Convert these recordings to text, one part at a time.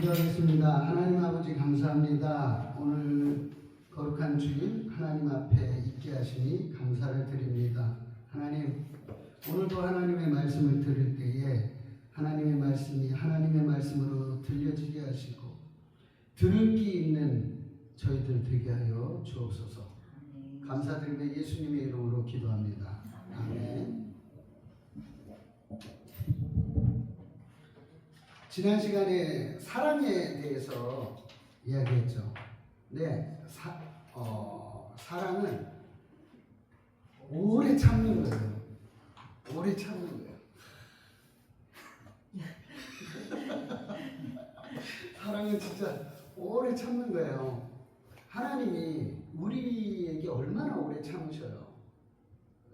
기도하겠습니다. 하나님 아버지 감사합니다. 오늘 거룩한 주일 하나님 앞에 있게 하시니 감사를 드립니다. 하나님, 오늘도 하나님의 말씀을 들을 때에 하나님의 말씀이 하나님의 말씀으로 들려지게 하시고 들을 기 있는 저희들 되게 하여 주옵소서. 감사드리며 예수님의 이름으로 기도합니다. 아멘. 지난 시간에 사랑에 대해서 이야기했죠. 네, 사랑은 오래 참는 거예요. 오래 참는 거예요. 사랑은 진짜 오래 참는 거예요. 하나님이 우리에게 얼마나 오래 참으셔요.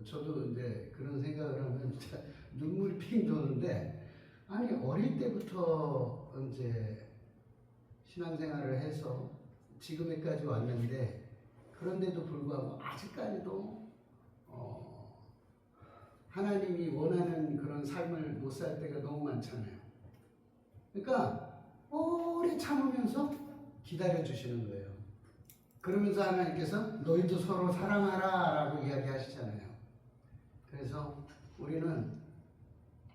저도 이제 그런 생각을 하면 진짜 눈물이 핑 도는데, 아니 어릴 때부터 이제 신앙생활을 해서 지금에까지 왔는데, 그런데도 불구하고 아직까지도 하나님이 원하는 그런 삶을 못 살 때가 너무 많잖아요. 그러니까 오래 참으면서 기다려 주시는 거예요. 그러면서 하나님께서 너희도 서로 사랑하라 라고 이야기하시잖아요. 그래서 우리는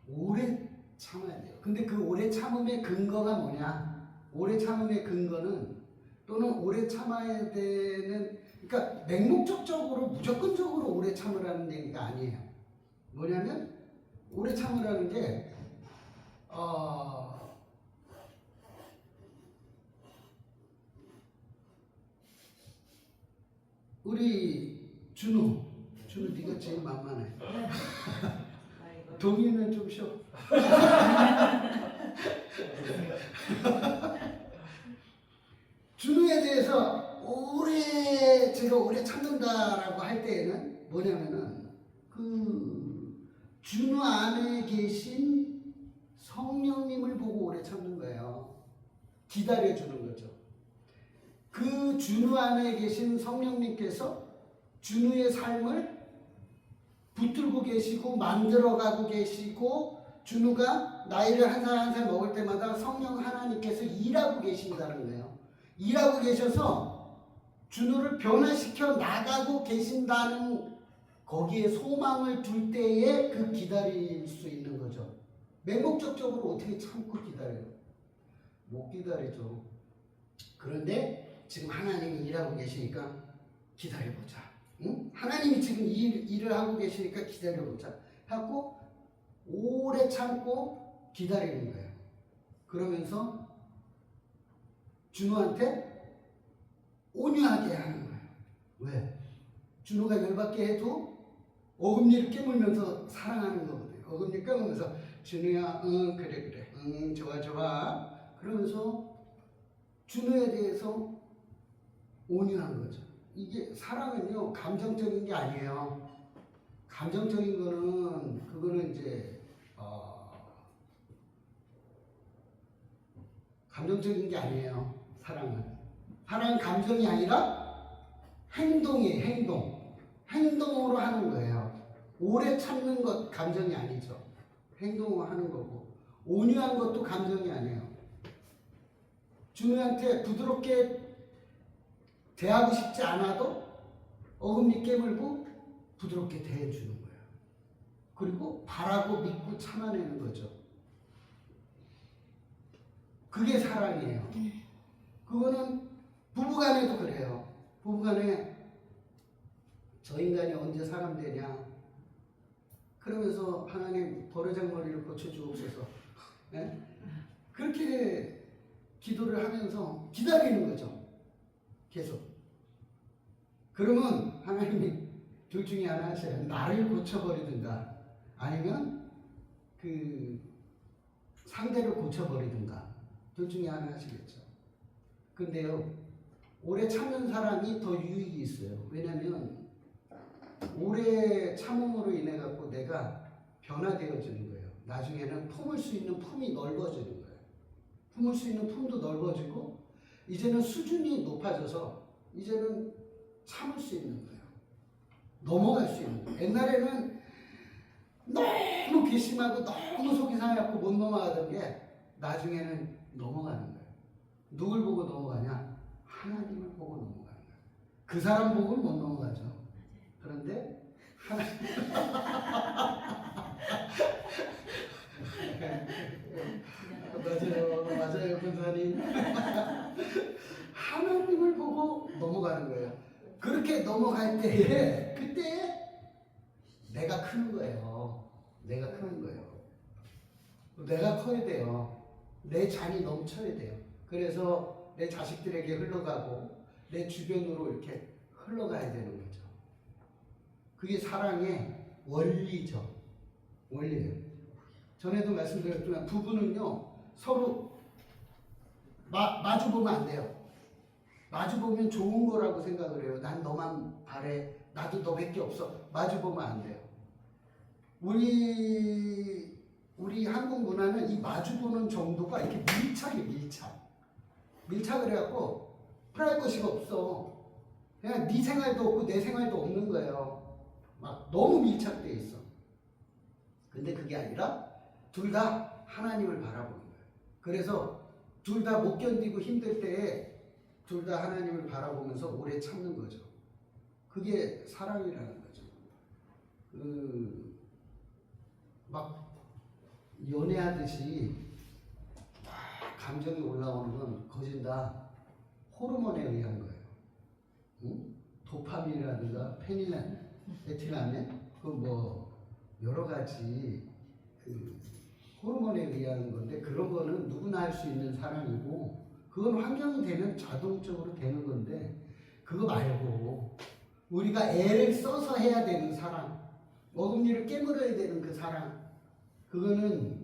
오래 참아야 돼요. 근데 그 오래 참음의 근거가 뭐냐? 오래 참음의 근거는, 또는 오래 참아야 되는, 그러니까 맹목적으로 무조건적으로 오래 참으라는 얘기가 아니에요. 뭐냐면 오래 참으라는 게 우리 준우 네가 제일 만만해. 동이는 좀 쉬어. 준우에 대해서 제가 오래 참는다라고 할 때에는 뭐냐면은 그 준우 안에 계신 성령님을 보고 오래 참는 거예요. 기다려주는 거죠. 그 준우 안에 계신 성령님께서 준우의 삶을 붙들고 계시고 만들어가고 계시고, 준우가 나이를 한 살 한 살 먹을 때마다 성령 하나님께서 일하고 계신다는 거예요. 일하고 계셔서 준우를 변화시켜 나가고 계신다는, 거기에 소망을 둘 때에 그 기다릴 수 있는 거죠. 맹목적으로 어떻게 참고 기다려요? 못 기다리죠. 그런데 지금 하나님이 일하고 계시니까 기다려보자. 응? 하나님이 지금 일을 하고 계시니까 기다려보자 하고 오래 참고 기다리는 거예요. 그러면서 준우한테 온유하게 하는 거예요. 왜? 준우가 열받게 해도 어금니를 깨물면서 사랑하는 거거든요. 어금니 깨물면서 준우야, 응 그래, 응 좋아 그러면서 준우에 대해서 온유한 거죠. 이게 사랑은요 감정적인 게 아니에요. 감정적인 거는 그거는 이제 감정적인 게 아니에요. 사랑은 감정이 아니라 행동이에요. 행동으로 하는 거예요. 오래 참는 것 감정이 아니죠. 행동으로 하는 거고, 온유한 것도 감정이 아니에요. 준우한테 부드럽게 대하고 싶지 않아도 어금니 깨물고 부드럽게 대해주는 거예요. 그리고 바라고 믿고 참아내는 거죠. 그게 사랑이에요. 그거는 부부간에도 그래요. 부부간에 저 인간이 언제 사람 되냐 그러면서 하나님 버르장머리를 고쳐주옵소서, 네? 그렇게 기도를 하면서 기다리는 거죠. 계속. 그러면 하나님이 둘 중에 하나 하셔요. 나를 고쳐버리든가 아니면 그 상대를 고쳐버리든가, 둘 중에 하나 하시겠죠. 근데요, 오래 참는 사람이 더 유익이 있어요. 왜냐면 오래 참음으로 인해 갖고 내가 변화되어지는 거예요. 나중에는 품을 수 있는 품이 넓어지는 거예요. 품을 수 있는 품도 넓어지고, 이제는 수준이 높아져서 이제는 참을 수 있는 거예요. 넘어갈 수 있는 거예요. 옛날에는 너무 괘씸하고 너무 속이 상해갖고 못 넘어가던 게 나중에는 넘어가는 거예요. 누굴 보고 넘어가냐? 하나님을 보고 넘어가는 거야. 그 사람 보고는 못 넘어가죠. 그런데 하나님 맞아요, 권사님. 하나님을 보고 넘어가는 거예요. 그렇게 넘어갈 때에 그때 내가 크는 거예요. 내가 크는 거예요. 내가 커야 돼요. 내 잔이 넘쳐야 돼요. 그래서 내 자식들에게 흘러가고 내 주변으로 이렇게 흘러가야 되는 거죠. 그게 사랑의 원리죠. 원리예요. 전에도 말씀드렸지만 부부는요 서로 마주보면 안 돼요. 마주보면 좋은 거라고 생각을 해요. 난 너만 바래. 나도 너밖에 없어. 마주보면 안 돼요. 우리 한국 문화는 이 마주보는 정도가 이렇게 밀착해, 밀착을 해갖고 프라이버시가 없어. 그냥 네 생활도 없고 내 생활도 없는 거예요. 막 너무 밀착돼 있어. 근데 그게 아니라 둘 다 하나님을 바라보는 거예요. 그래서 둘 다 못 견디고 힘들 때에 둘 다 하나님을 바라보면서 오래 참는 거죠. 그게 사랑이라는 거죠. 막 연애하듯이 막 감정이 올라오는 건 거진 다 호르몬에 의한 거예요. 응? 도파민이라든가 페니라틴, 그 뭐 여러 가지 그 호르몬에 의한 건데 그런 거는 누구나 할 수 있는 사랑이고 그건 환경이 되면 자동적으로 되는 건데 그거 말고 우리가 애를 써서 해야 되는 사랑, 어금니를 깨물어야 되는 그 사랑, 그거는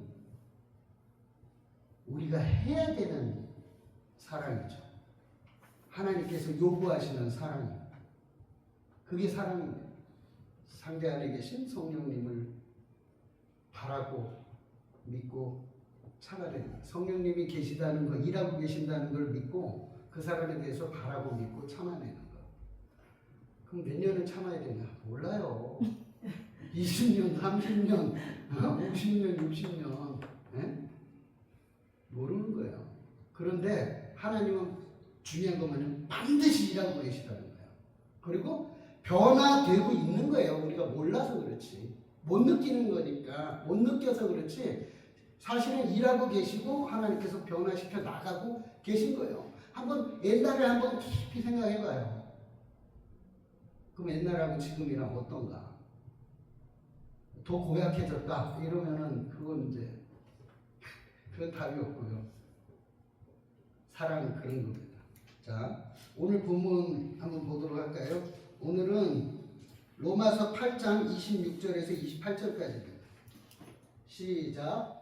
우리가 해야 되는 사랑이죠. 하나님께서 요구하시는 사랑이에요. 그게 사랑입니다. 상대 안에 계신 성령님을 바라고 믿고 참아야 됩니다. 성령님이 계시다는 거, 일하고 계신다는 걸 믿고 그 사람에 대해서 바라고 믿고 참아내는 거. 그럼 몇 년을 참아야 되냐? 몰라요. 20년, 30년, 50년, 60년. 네? 모르는 거예요. 그런데 하나님은 중요한 것만은 반드시 일하고 계시다는 거예요. 그리고 변화되고 있는 거예요. 우리가 몰라서 그렇지. 못 느끼는 거니까, 못 느껴서 그렇지. 사실은 일하고 계시고 하나님께서 변화시켜 나가고 계신 거예요. 한번 옛날을 한번 깊이 생각해 봐요. 그럼 옛날하고 지금이랑 어떤가? 더 고약해졌다 이러면은 그건 이제 그런 답이 없고요. 사랑은 그런 겁니다. 자, 오늘 본문 한번 보도록 할까요? 오늘은 로마서 8장 26절에서 28절까지입니다. 시작.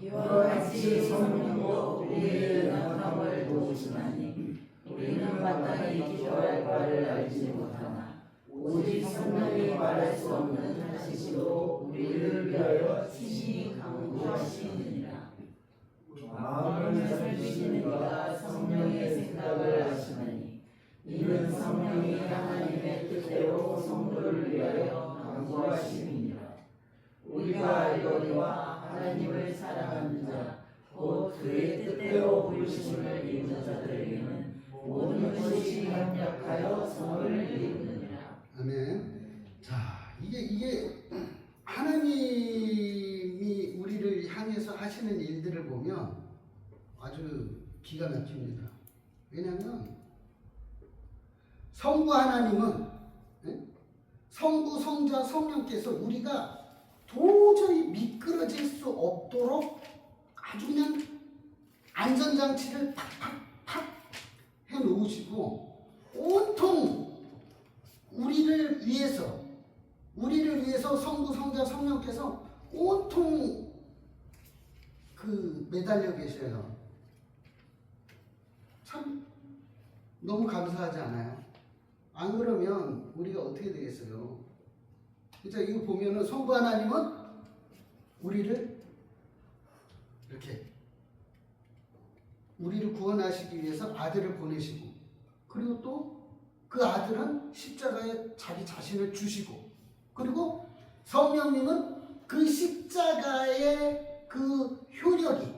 이와 같이 성령도 우리의 연약함을 도우시나니 우리는 마땅히 기도할 바를 알지 못하나 오직 성령이 말할 수 없는 하시기로 우리를 위하여 친히 강구하시느니라. 마음을 살피시는 이가 성령의 생각을 하시나니 이는 성령이 하나님의 뜻대로 성도를 위하여 강구하심이니라. 우리가 알거니와 하나님을 사랑하는 자, 곧 그의 뜻대로 부르심을 입은 자들에게는 모든 것이 합력하여 선을 이루느니라. 아멘. 자, 이게 하나님이 우리를 향해서 하시는 일들을 보면 아주 기가 막힙니다. 왜냐하면 성부 하나님은 성부, 성자, 성령께서 우리가 도저히 미끄러질 수 없도록 아주 그냥 안전장치를 팍팍팍 해놓으시고 온통 우리를 위해서 성부, 성자, 성령께서 온통 그 매달려 계셔요. 참 너무 감사하지 않아요? 안 그러면 우리가 어떻게 되겠어요? 그죠? 이거 보면은 성부 하나님은 우리를 이렇게 우리를 구원하시기 위해서 아들을 보내시고 그리고 또 그 아들은 십자가에 자기 자신을 주시고 그리고 성령님은 그 십자가의 그 효력이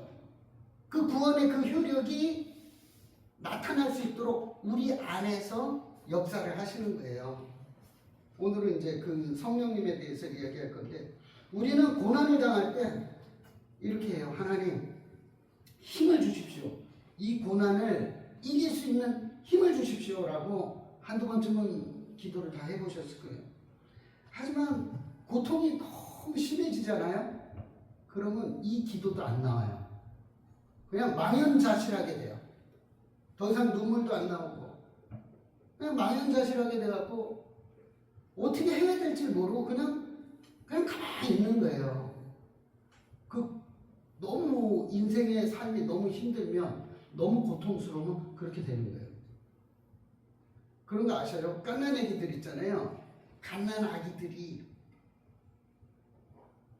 그 구원의 그 효력이 나타날 수 있도록 우리 안에서 역사를 하시는 거예요. 오늘은 이제 그 성령님에 대해서 이야기할 건데, 우리는 고난을 당할 때 이렇게 해요. 하나님, 힘을 주십시오. 이 고난을 이길 수 있는 힘을 주십시오라고 한두 번쯤은 기도를 다 해보셨을 거예요. 하지만 고통이 너무 심해지잖아요. 그러면 이 기도도 안 나와요. 그냥 망연자실하게 돼요. 더 이상 눈물도 안 나오고 그냥 망연자실하게 돼갖고 어떻게 해야 될지 모르고 그냥 가만히 있는 거예요. 그 너무 인생의 삶이 너무 힘들면, 너무 고통스러우면 그렇게 되는 거예요. 그런 거 아셔요? 갓난 아기들 있잖아요. 갓난 아기들이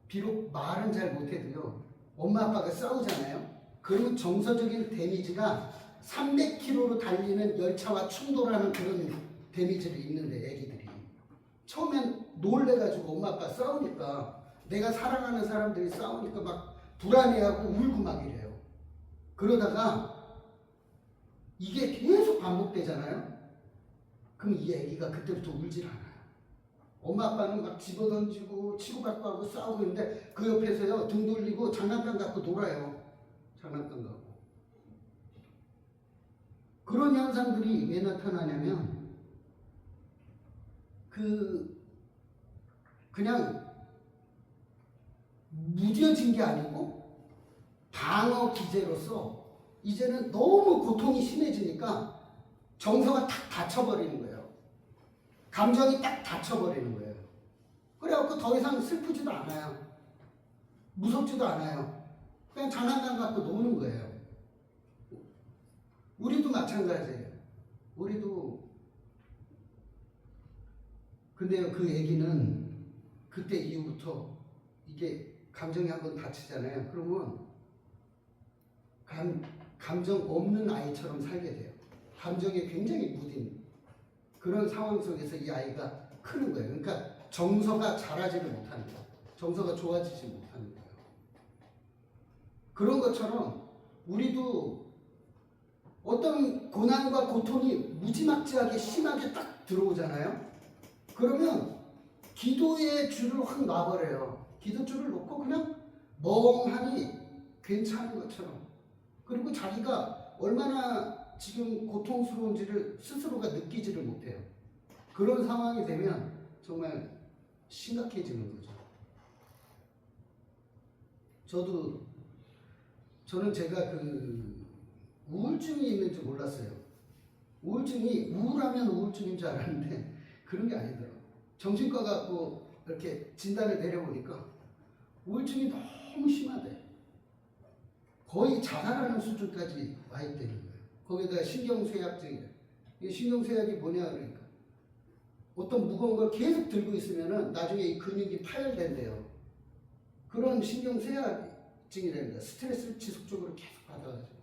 비록 말은 잘 못해도요, 엄마 아빠가 싸우잖아요. 그리고 정서적인 데미지가 300km로 달리는 열차와 충돌하는 그런 데미지를 입는데, 애기들이 처음엔 놀래가지고 엄마 아빠 싸우니까, 내가 사랑하는 사람들이 싸우니까 막 불안해하고 울고 막 이래요. 그러다가 이게 계속 반복되잖아요. 그럼 이 애기가 그때부터 울질 않아요. 엄마 아빠는 막 집어던지고 치고받고 하고 싸우고 있는데 그 옆에서요, 등 돌리고 장난감 갖고 놀아요. 장난감 갖고. 그런 현상들이 왜 나타나냐면, 그냥 무뎌진 게 아니고 방어 기제로서 이제는 너무 고통이 심해지니까 정서가 탁 닫혀버리는 거예요. 감정이 딱 닫혀버리는 거예요. 그래갖고 더 이상 슬프지도 않아요. 무섭지도 않아요. 그냥 장난감 갖고 노는 거예요. 우리도 마찬가지예요. 우리도. 근데요, 그 얘기는 그때 이후부터 이게 감정이 한번 닫히잖아요. 그러면 감정 없는 아이처럼 살게 돼요. 감정에 굉장히 무딘 그런 상황 속에서 이 아이가 크는 거예요. 그러니까 정서가 자라지를 못하는 거예요. 정서가 좋아지지 못하는 거예요. 그런 것처럼 우리도 어떤 고난과 고통이 무지막지하게 심하게 딱 들어오잖아요. 그러면 기도의 줄을 확 놔버려요. 기도 줄을 놓고 그냥 멍하니 괜찮은 것처럼. 그리고 자기가 얼마나 지금 고통스러운지를 스스로가 느끼지를 못해요. 그런 상황이 되면 정말 심각해지는 거죠. 저는 제가 우울증이 있는지 몰랐어요. 우울하면 우울증인 줄 알았는데 그런 게 아니더라고요. 정신과 갖고 이렇게 진단을 내려보니까 우울증이 너무 심하대. 거의 자살하는 수준까지 와 있다는 거예요. 거기다가 신경쇠약증이래. 이 신경쇠약이 뭐냐 그러니까 어떤 무거운 걸 계속 들고 있으면은 나중에 이 근육이 파열된대요. 그런 신경쇠약증이랍니다. 스트레스를 지속적으로 계속 받아가지고.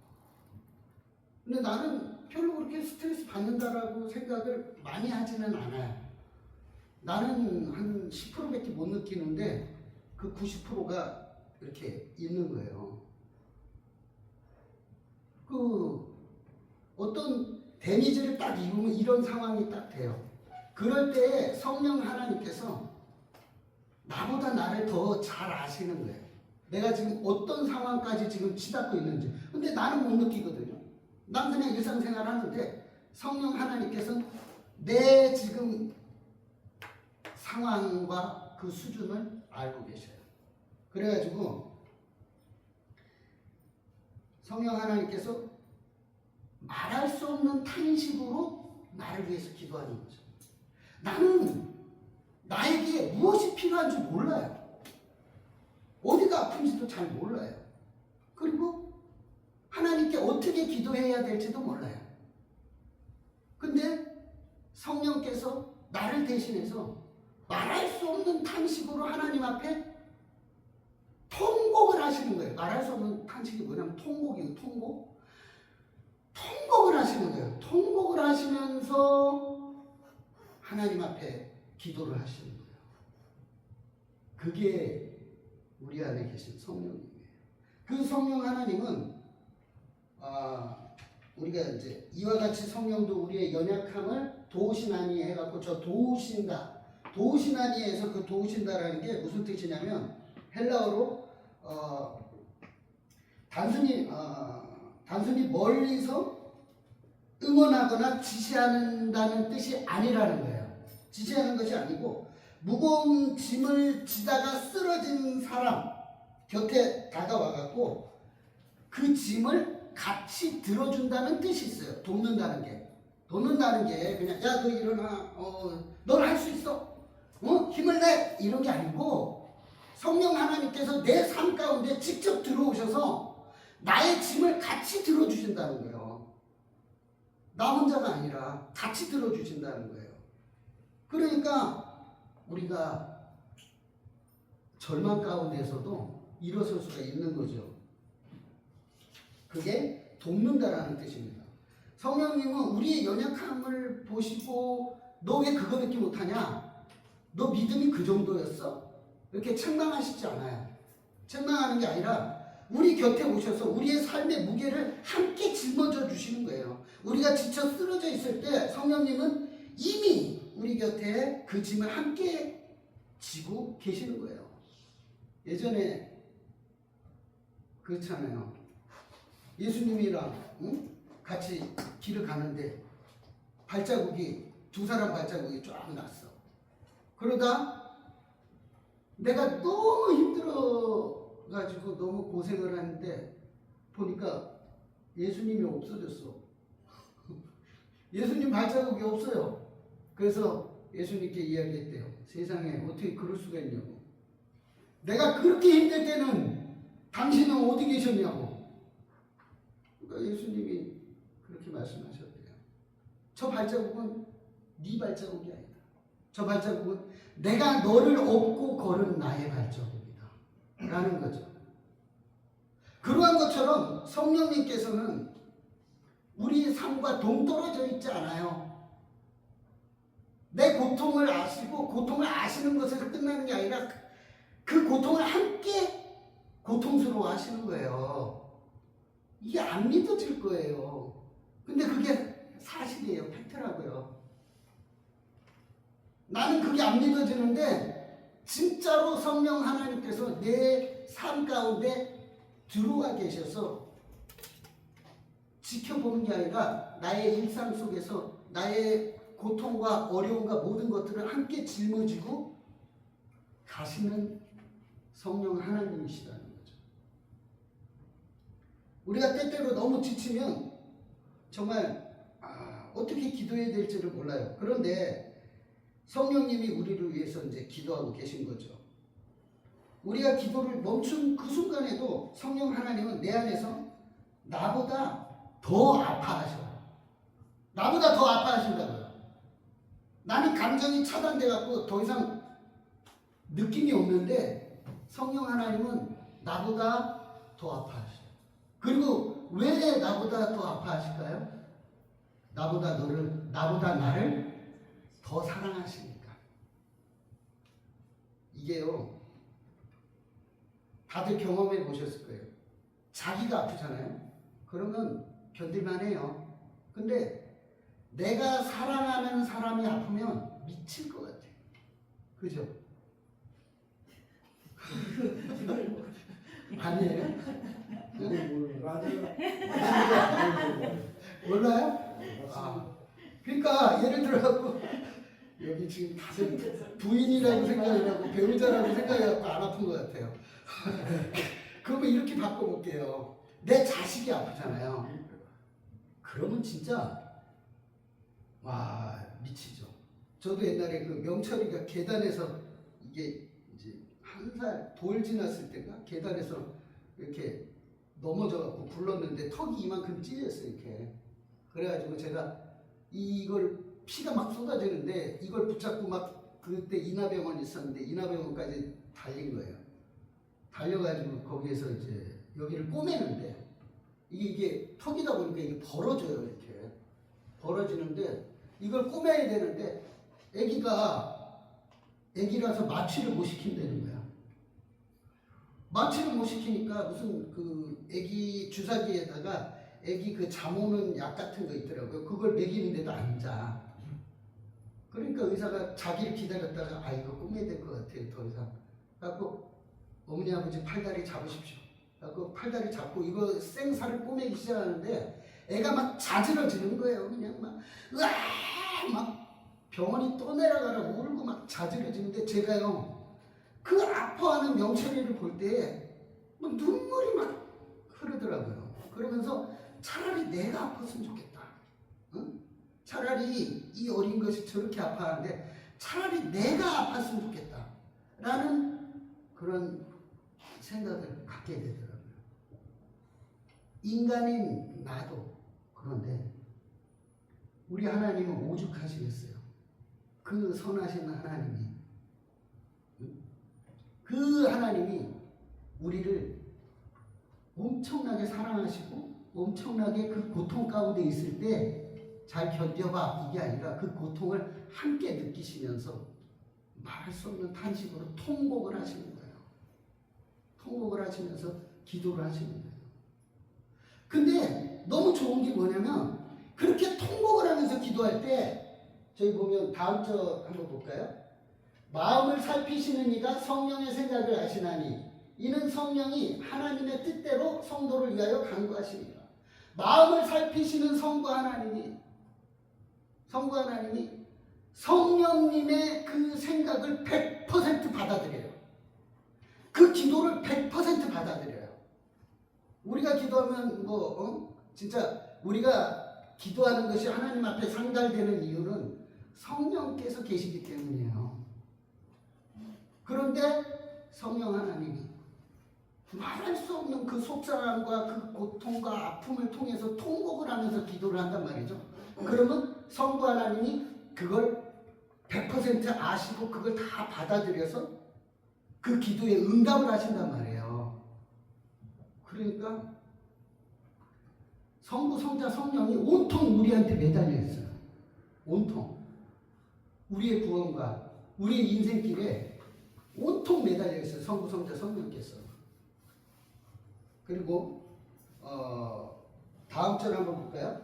근데 나는 별로 그렇게 스트레스 받는다라고 생각을 많이 하지는 않아요. 나는 한 10%밖에 못 느끼는데 그 90%가 이렇게 있는 거예요. 어떤 데미지를 딱 입으면 이런 상황이 딱 돼요. 그럴 때 성령 하나님께서 나보다 나를 더 잘 아시는 거예요. 내가 지금 어떤 상황까지 지금 치닫고 있는지. 근데 나는 못 느끼거든요. 난 그냥 일상생활 하는데 성령 하나님께서는 내 지금 상황과 그 수준을 알고 계셔요. 그래가지고 성령 하나님께서 말할 수 없는 탄식으로 나를 위해서 기도하는 거죠. 나는 나에게 무엇이 필요한지 몰라요. 어디가 아픈지도 잘 몰라요. 그리고 하나님께 어떻게 기도해야 될지도 몰라요. 근데 성령께서 나를 대신해서 말할 수 없는 탄식으로 하나님 앞에 통곡을 하시는 거예요. 말할 수 없는 탄식이 뭐냐면 통곡이에요. 통곡을 하시는 거예요. 통곡을 하시면서 하나님 앞에 기도를 하시는 거예요. 그게 우리 안에 계신 성령님이에요. 그 성령 하나님은 우리가 이제 이와 같이 성령도 우리의 연약함을 도우시나니 해갖고 저 도우신다. 도우시나니에서 그 도우신다라는 게 무슨 뜻이냐면 헬라어로 단순히 멀리서 응원하거나 지시한다는 뜻이 아니라는 거예요. 지시하는 것이 아니고 무거운 짐을 지다가 쓰러진 사람 곁에 다가와갖고 그 짐을 같이 들어준다는 뜻이 있어요. 돕는다는 게. 돕는다는 게 그냥 야 너 일어나 넌 할 수 있어 힘을 내 이런 게 아니고 성령 하나님께서 내 삶 가운데 직접 들어오셔서 나의 짐을 같이 들어주신다는 거예요. 나 혼자가 아니라 같이 들어주신다는 거예요. 그러니까 우리가 절망 가운데서도 일어설 수가 있는 거죠. 그게 돕는다라는 뜻입니다. 성령님은 우리의 연약함을 보시고 너 왜 그거밖에 못하냐? 너 믿음이 그 정도였어? 이렇게 책망하시지 않아요. 책망하는 게 아니라 우리 곁에 오셔서 우리의 삶의 무게를 함께 짊어져 주시는 거예요. 우리가 지쳐 쓰러져 있을 때 성령님은 이미 우리 곁에 그 짐을 함께 지고 계시는 거예요. 예전에 그렇잖아요. 예수님이랑 같이 길을 가는데 발자국이 두 사람 발자국이 쫙 났어. 그러다 내가 너무 힘들어 가지고 너무 고생을 하는데 보니까 예수님이 없어졌어. 예수님 발자국이 없어요. 그래서 예수님께 이야기했대요. 세상에 어떻게 그럴 수가 있냐고. 내가 그렇게 힘들 때는 당신은 어디 계셨냐고. 그러니까 예수님이 그렇게 말씀하셨대요. 저 발자국은 네 발자국이 아니다. 저 발자국은 내가 너를 업고 걸은 나의 발자국이다 라는 거죠. 그러한 것처럼 성령님께서는 우리의 삶과 동떨어져 있지 않아요. 내 고통을 아시고 고통을 아시는 것에서 끝나는 게 아니라 그 고통을 함께 고통스러워 하시는 거예요. 이게 안 믿어질 거예요. 근데 그게 사실이에요. 팩트라고요. 나는 그게 안 믿어지는데 진짜로 성령 하나님께서 내 삶 가운데 들어와 계셔서 지켜보는 게 아니라 나의 일상 속에서 나의 고통과 어려움과 모든 것들을 함께 짊어지고 가시는 성령 하나님이시라는 거죠. 우리가 때때로 너무 지치면 정말 어떻게 기도해야 될지를 몰라요. 그런데 성령님이 우리를 위해서 이제 기도하고 계신 거죠. 우리가 기도를 멈춘 그 순간에도 성령 하나님은 내 안에서 나보다 더 아파하셔. 나보다 더 아파하신다고요. 나는 감정이 차단돼갖고 더 이상 느낌이 없는데 성령 하나님은 나보다 더 아파하셔요. 그리고 왜 나보다 더 아파하실까요? 나보다 나를 더 사랑하시니까. 이게요, 다들 경험해 보셨을 거예요. 자기가 아프잖아요. 그러면 견딜만 해요. 근데 내가 사랑하는 사람이 아프면 미칠 것 같아요. 그죠? 아니에요? 몰라요? 그러니까 예를 들어갖고 여기 지금 다들 부인이라고 생각을 하고 배우자라고 생각해갖고 안 아픈 것 같아요. 그러면 이렇게 바꿔볼게요. 내 자식이 아프잖아요. 그러면 진짜 와 미치죠. 저도 옛날에 그 명철이가 계단에서 이게 이제 1살 돌 지났을 때가 계단에서 이렇게 넘어져갖고 굴렀는데 턱이 이만큼 찢었어요. 이렇게. 그래가지고 제가 이걸 피가 막 쏟아지는데 이걸 붙잡고 막 그때 인하병원 있었는데 인하병원까지 달린 거예요. 달려가지고 거기에서 이제 여기를 꼬매는데 이게 턱이다 보니까 이게 벌어져요. 이렇게 벌어지는데 이걸 꼬매야 되는데 애기라서 마취를 못 시킨다는 거야. 마취를 못 시키니까 무슨 그 애기 주사기에다가 애기 그 잠 오는 약 같은 거 있더라고요. 그걸 먹이는데도 안 자. 그러니까 의사가 자기를 기다렸다가 아 이거 꿈해야 될 것 같아요. 더 이상. 그래갖고 어머니 아버지 팔다리 잡으십시오. 그래갖고 팔다리 잡고 이거 생사를 꼬매기 시작하는데 애가 막 자지러지는 거예요. 그냥 막 으아 막 병원이 또 내려가라고 울고 막 자지러지는데 제가요 그 아파하는 명철이를 볼 때 막 눈물이 막 흐르더라고요. 그러면서 차라리 내가 아팠으면 좋겠다. 응? 차라리 이 어린 것이 저렇게 아파하는데 차라리 내가 아팠으면 좋겠다. 라는 그런 생각을 갖게 되더라고요. 인간인 나도 그런데 우리 하나님은 오죽하시겠어요. 그 선하신 하나님이 그 하나님이 우리를 엄청나게 사랑하시고 엄청나게 그 고통 가운데 있을 때 잘 견뎌봐 이게 아니라 그 고통을 함께 느끼시면서 말할 수 없는 탄식으로 통곡을 하시는 거예요. 통곡을 하시면서 기도를 하시는 거예요. 근데 너무 좋은 게 뭐냐면 그렇게 통곡을 하면서 기도할 때 저희 보면 다음 절 한번 볼까요? 마음을 살피시는 이가 성령의 생각을 아시나니 이는 성령이 하나님의 뜻대로 성도를 위하여 간구하시니라. 마음을 살피시는 성부 하나님이 성령님의 그 생각을 100% 받아들여요. 그 기도를 100% 받아들여요. 우리가 기도하면 진짜 우리가 기도하는 것이 하나님 앞에 상달되는 이유는 성령께서 계시기 때문이에요. 그런데 성령 하나님이 말할 수 없는 그 속상함과 그 고통과 아픔을 통해서 통곡을 하면서 기도를 한단 말이죠. 그러면 성부 하나님이 그걸 100% 아시고 그걸 다 받아들여서 그 기도에 응답을 하신단 말이에요. 그러니까 성부, 성자, 성령이 온통 우리한테 매달려 있어요. 온통. 우리의 구원과 우리의 인생길에 온통 매달려 있어요. 성부, 성자, 성령께서. 그리고 다음 절 한번 볼까요?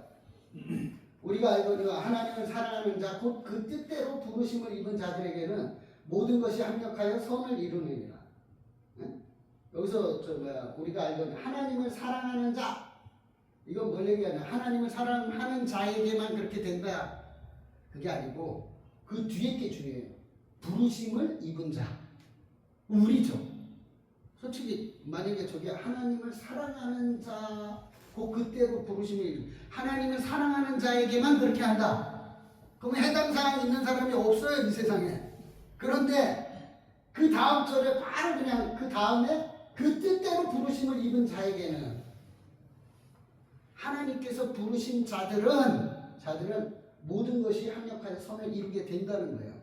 우리가 알거니와 하나님을 사랑하는 자 곧 그 뜻대로 부르심을 입은 자들에게는 모든 것이 합력하여 선을 이루느니라. 네? 여기서 우리가 알거니 하나님을 사랑하는 자 이건 뭘 얘기하냐? 하나님을 사랑하는 자에게만 그렇게 된다. 그게 아니고 그 뒤에 게 중요해요. 부르심을 입은 자 우리죠. 솔직히 만약에 저게 하나님을 사랑하는 자 곧 그때로 부르심을 입은 하나님을 사랑하는 자에게만 그렇게 한다. 그럼 해당 사항이 있는 사람이 없어요 이 세상에. 그런데 그 다음 절에 바로 그냥 그 다음에 그 뜻대로 부르심을 입은 자에게는 하나님께서 부르신 자들은 모든 것이 합력하여 선을 이루게 된다는 거예요.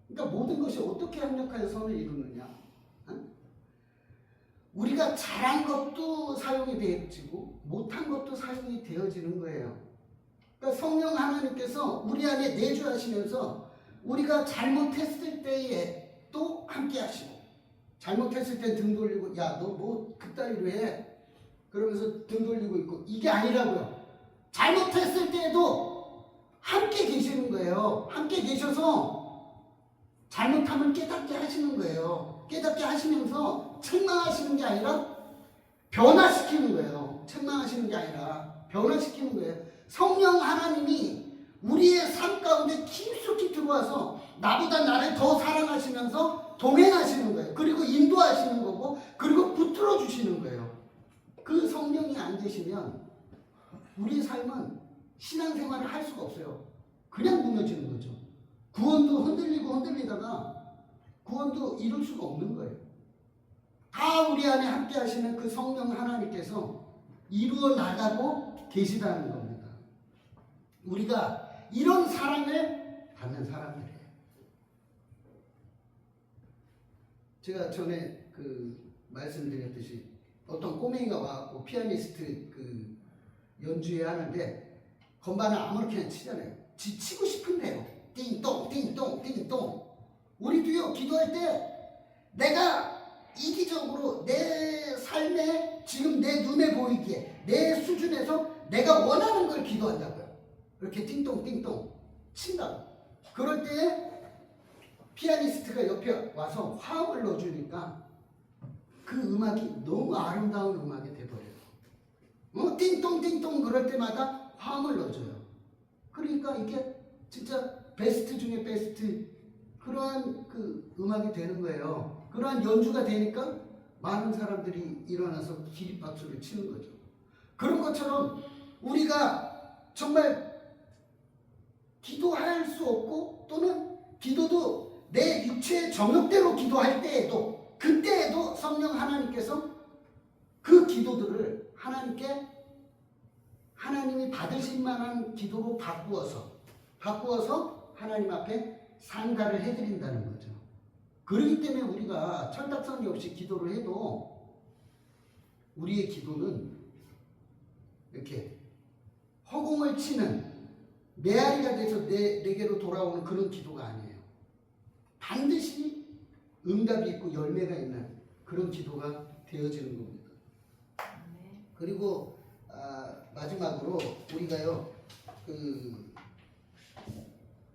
그러니까 모든 것이 어떻게 합력하여 선을 이루느냐? 우리가 잘한 것도 사용이 되어지고 못한 것도 사용이 되어지는 거예요. 그러니까 성령 하나님께서 우리 안에 내주하시면서 우리가 잘못했을 때에 또 함께 하시고 잘못했을 때 등 돌리고 야 너 뭐 그따위로 해 그러면서 등 돌리고 있고 이게 아니라고요. 잘못했을 때에도 함께 계시는 거예요. 함께 계셔서 잘못함을 깨닫게 하시는 거예요. 깨닫게 하시면서 책망하시는 게 아니라 변화시키는 거예요. 책망하시는 게 아니라 변화시키는 거예요. 성령 하나님이 우리의 삶 가운데 깊숙이 들어와서 나보다 나를 더 사랑하시면서 동행하시는 거예요. 그리고 인도하시는 거고 그리고 붙들어 주시는 거예요. 그 성령이 안 계시면 우리의 삶은 신앙생활을 할 수가 없어요. 그냥 무너지는 거죠. 구원도 흔들리다가 구원도 이룰 수가 없는 거예요. 다 우리 안에 함께 하시는 그 성령 하나님께서 이루어 나가고 계시다는 겁니다. 우리가 이런 사랑을 받는 사람들이에요. 제가 전에 말씀드렸듯이 어떤 꼬맹이가 와갖고 피아니스트 연주회 하는데 건반을 아무렇게나 치잖아요. 치고 싶은데요. 띵동 띵동 띵동. 우리도요 기도할 때 내가 이기적으로 내 삶에 지금 내 눈에 보이기에 내 수준에서 내가 원하는 걸 기도한다고요. 이렇게 띵동띵동 친다고. 그럴 때 피아니스트가 옆에 와서 화음을 넣어주니까 그 음악이 너무 아름다운 음악이 돼버려요. 띵동띵동 그럴 때마다 화음을 넣어줘요. 그러니까 이게 진짜 베스트 중에 베스트 그러한 그 음악이 되는 거예요. 그러한 연주가 되니까 많은 사람들이 일어나서 기립박수를 치는 거죠. 그런 것처럼 우리가 정말 기도할 수 없고 또는 기도도 내 육체의 정욕대로 기도할 때에도 그때에도 성령 하나님께서 그 기도들을 하나님이 받으실 만한 기도로 바꾸어서 하나님 앞에 상달을 해드린다는 거죠. 그렇기 때문에 우리가 철딱선이 없이 기도를 해도 우리의 기도는 이렇게 허공을 치는 메아리가 돼서 내게로 돌아오는 그런 기도가 아니에요. 반드시 응답이 있고 열매가 있는 그런 기도가 되어지는 겁니다. 그리고 마지막으로 우리가요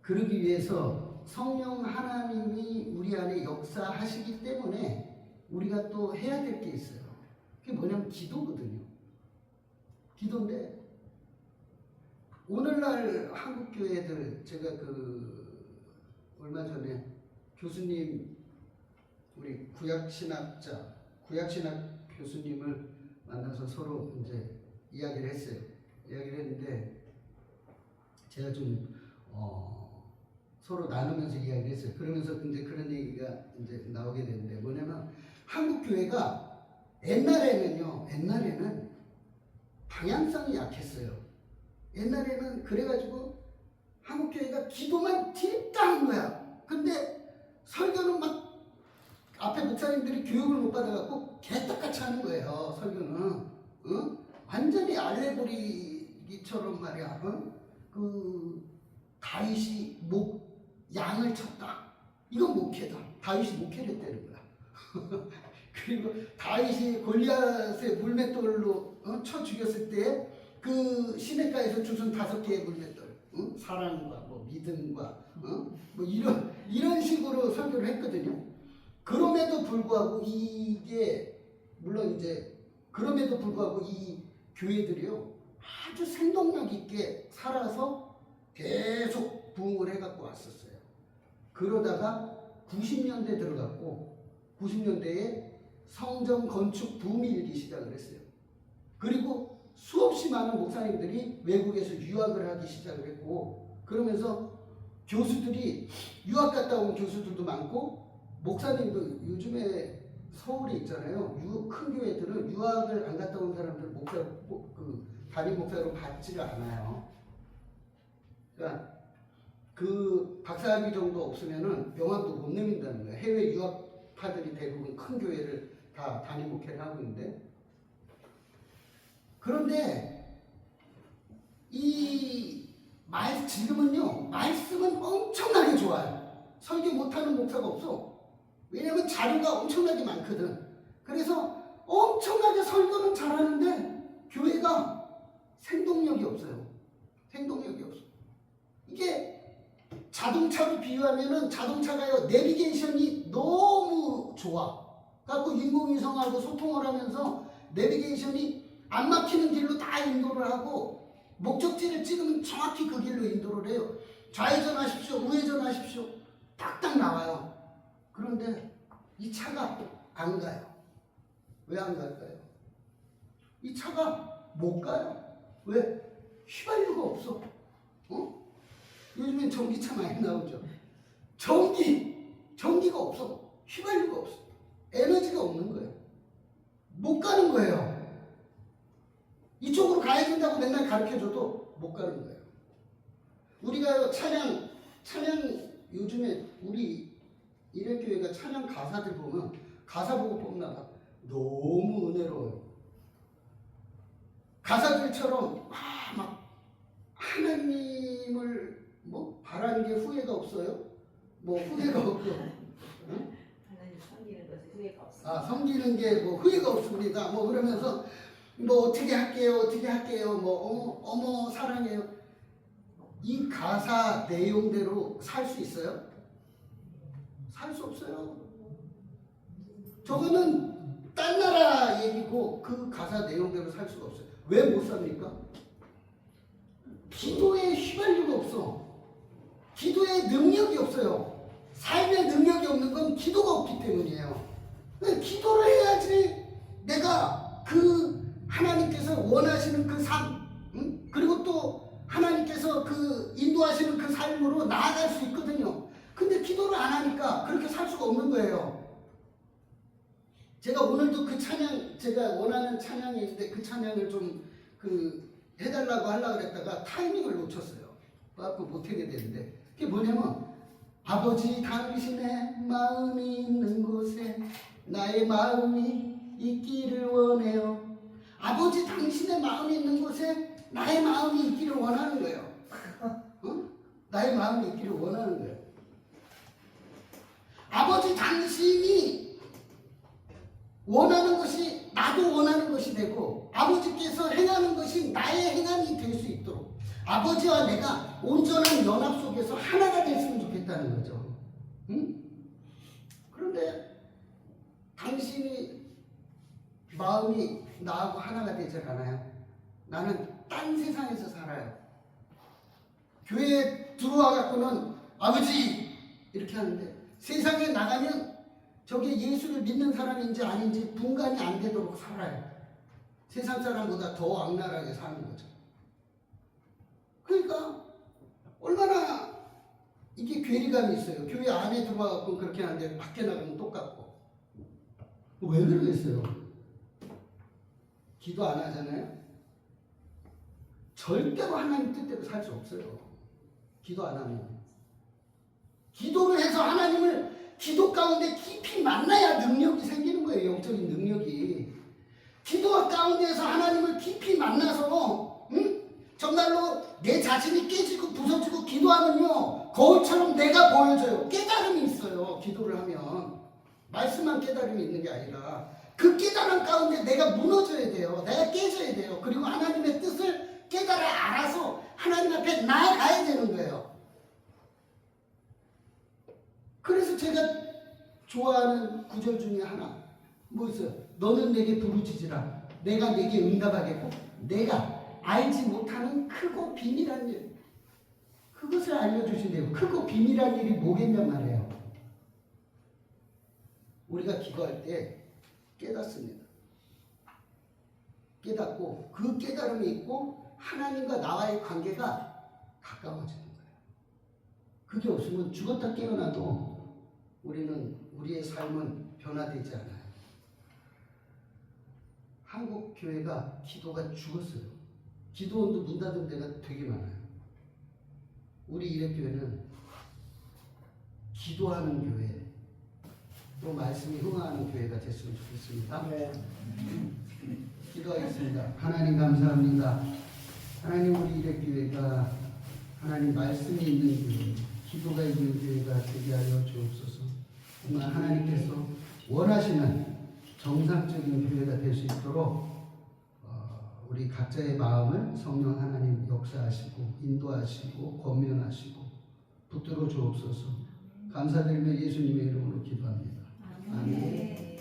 그러기 위해서 성령 하나님이 우리 안에 역사하시기 때문에 우리가 또 해야 될 게 있어요. 그게 뭐냐면 기도거든요. 기도인데 오늘날 한국 교회들 제가 얼마 전에 교수님 우리 구약신학 교수님을 만나서 서로 이제 이야기를 했어요. 이야기를 했는데 제가 좀 서로 나누면서 이야기를 했어요. 그러면서 이제 그런 얘기가 이제 나오게 되는데 뭐냐면 한국 교회가 옛날에는 방향성이 약했어요. 옛날에는 그래가지고 한국 교회가 기도만 딥다는 거야. 근데 설교는 막 앞에 목사님들이 교육을 못 받아갖고 개떡같이 하는 거예요. 설교는 완전히 알레고리처럼 말이야. 다윗이 양을 쳤다. 이건 목회다. 다윗이 목회를 했다는 거야. 그리고 다윗이 골리앗의 물맷돌로 쳐 죽였을 때 그 시냇가에서 주순 5개의 물맷돌, 사랑과 뭐 믿음과 뭐 이런 식으로 설교를 했거든요. 그럼에도 불구하고 그럼에도 불구하고 이 교회들이요 아주 생동력 있게 살아서 계속 부흥을 해갖고 왔었어요. 그러다가 90년대 들어갔고 90년대에 성전 건축 붐이 일기 시작을 했어요. 그리고 수없이 많은 목사님들이 외국에서 유학을 하기 시작을 했고 그러면서 교수들이 유학 갔다 온 교수들도 많고 목사님도 요즘에 서울에 있잖아요. 큰 교회들은 유학을 안 갔다 온 사람들 담임 목사로 받지를 않아요. 그러니까 그 박사학위 정도 없으면은 명함도 못 내민다는 거예요. 해외 유학파들이 대부분 큰 교회를 다 담임 목회를 하고 있는데 그런데 지금은요 말씀은 엄청나게 좋아요. 설교 못하는 목사가 없어. 왜냐면 자료가 엄청나게 많거든. 그래서 엄청나게 설교는 잘하는데 교회가 생동력이 없어요. 생동력이 없어. 이게 자동차로 비유하면은 자동차가요 내비게이션이 너무 좋아. 그래갖고 인공위성하고 소통을 하면서 내비게이션이 안 막히는 길로 다 인도를 하고 목적지를 찍으면 정확히 그 길로 인도를 해요. 좌회전하십시오, 우회전하십시오. 딱딱 나와요. 그런데 이 차가 안 가요. 왜 안 갈까요? 이 차가 못 가요. 왜? 휘발유가 없어. 요즘엔 전기차 많이 나오죠. 전기가 없어. 휘발유가 없어. 에너지가 없는 거예요. 못 가는 거예요. 이쪽으로 가야 된다고 맨날 가르쳐줘도 못 가는 거예요. 우리가 찬양 요즘에 우리 일일교회가 찬양 가사들 보면 가사 보고 뽑나 봐. 너무 은혜로워요. 가사들처럼 막 하나님을 바라는 게 후회가 없어요? 후회가 없고 하나님 섬기는 것에 후회가 없어. 섬기는 게 뭐 후회가 없습니다. 뭐 그러면서 뭐 어떻게 할게요. 뭐 어머 사랑해요. 이 가사 내용대로 살 수 있어요? 살 수 없어요. 저거는 딴 나라 얘기고 그 가사 내용대로 살 수가 없어요. 왜 못 삽니까? 기도에 휘발유가 없어. 기도에 능력이 없어요. 삶의 능력이 없는 건 기도가 없기 때문이에요. 기도를 해야지 내가 그 하나님께서 원하시는 그 삶, 그리고 또 하나님께서 그 인도하시는 그 삶으로 나아갈 수 있거든요. 근데 기도를 안 하니까 그렇게 살 수가 없는 거예요. 제가 오늘도 그 찬양, 제가 원하는 찬양이 있는데 그 찬양을 좀 해달라고 하려고 그랬다가 타이밍을 놓쳤어요. 그래갖고 못하게 되는데 그게 뭐냐면 아버지 당신의 마음이 있는 곳에 나의 마음이 있기를 원해요. 아버지 당신의 마음이 있는 곳에 나의 마음이 있기를 원하는 거예요. 나의 마음이 있기를 원하는 거예요. 아버지 당신이 원하는 것이 나도 원하는 것이 되고 아버지께서 행하는 것이 나의 행함이 될 수 있도록 아버지와 내가 온전한 연합 속에서 하나가 됐으면 좋겠다는 거죠. 그런데 당신이 마음이 나하고 하나가 되지 않아요. 나는 딴 세상에서 살아요. 교회에 들어와 갖고는 아버지 이렇게 하는데 세상에 나가면 저게 예수를 믿는 사람인지 아닌지 분간이 안 되도록 살아요. 세상 사람보다 더 악랄하게 사는 거죠. 그러니까 얼마나 이게 괴리감이 있어요. 교회 안에 들어와서 그렇게 하는데 밖에 나가면 똑같고. 왜 그러겠어요? 기도 안 하잖아요. 절대로 하나님 뜻대로 살 수 없어요. 기도 안 하면. 기도를 해서 하나님을 기도 가운데 깊이 만나야 능력이 생기는 거예요. 영적인 능력이. 기도 가운데에서 하나님을 깊이 만나서 정말로 내 자신이 깨지고 부서지고 기도하면요 거울처럼 내가 보여져요. 깨달음이 있어요. 기도를 하면 말씀만 깨달음이 있는 게 아니라 그 깨달음 가운데 내가 무너져야 돼요. 내가 깨져야 돼요. 그리고 하나님의 뜻을 깨달아 알아서 하나님 앞에 나아가야 되는 거예요. 그래서 제가 좋아하는 구절 중에 하나 뭐 있어요? 너는 내게 부르짖으라 내가 내게 응답하겠고 내가 알지 못하는 크고 비밀한 일 그것을 알려주신대요. 크고 비밀한 일이 뭐겠냔 말이에요. 우리가 기도할 때 깨닫습니다. 깨닫고 그 깨달음이 있고 하나님과 나와의 관계가 가까워지는 거예요. 그게 없으면 죽었다 깨어나도 우리의 삶은 변화되지 않아요. 한국 교회가 기도가 죽었어요. 기도원도 문 닫은 데가 되게 많아요. 우리 이래교회는 기도하는 교회, 또 말씀이 흥하는 교회가 됐으면 좋겠습니다. 네. 기도하겠습니다. 하나님 감사합니다. 하나님 우리 이래교회가 하나님 말씀이 있는 교회, 기도가 있는 교회가 되게 하여 주옵소서. 정말 하나님께서 원하시는 정상적인 교회가 될 수 있도록 우리 각자의 마음을 성령 하나님 역사하시고 인도하시고 권면하시고 붙들어 주옵소서. 감사드리며 예수님의 이름으로 기도합니다. 아멘.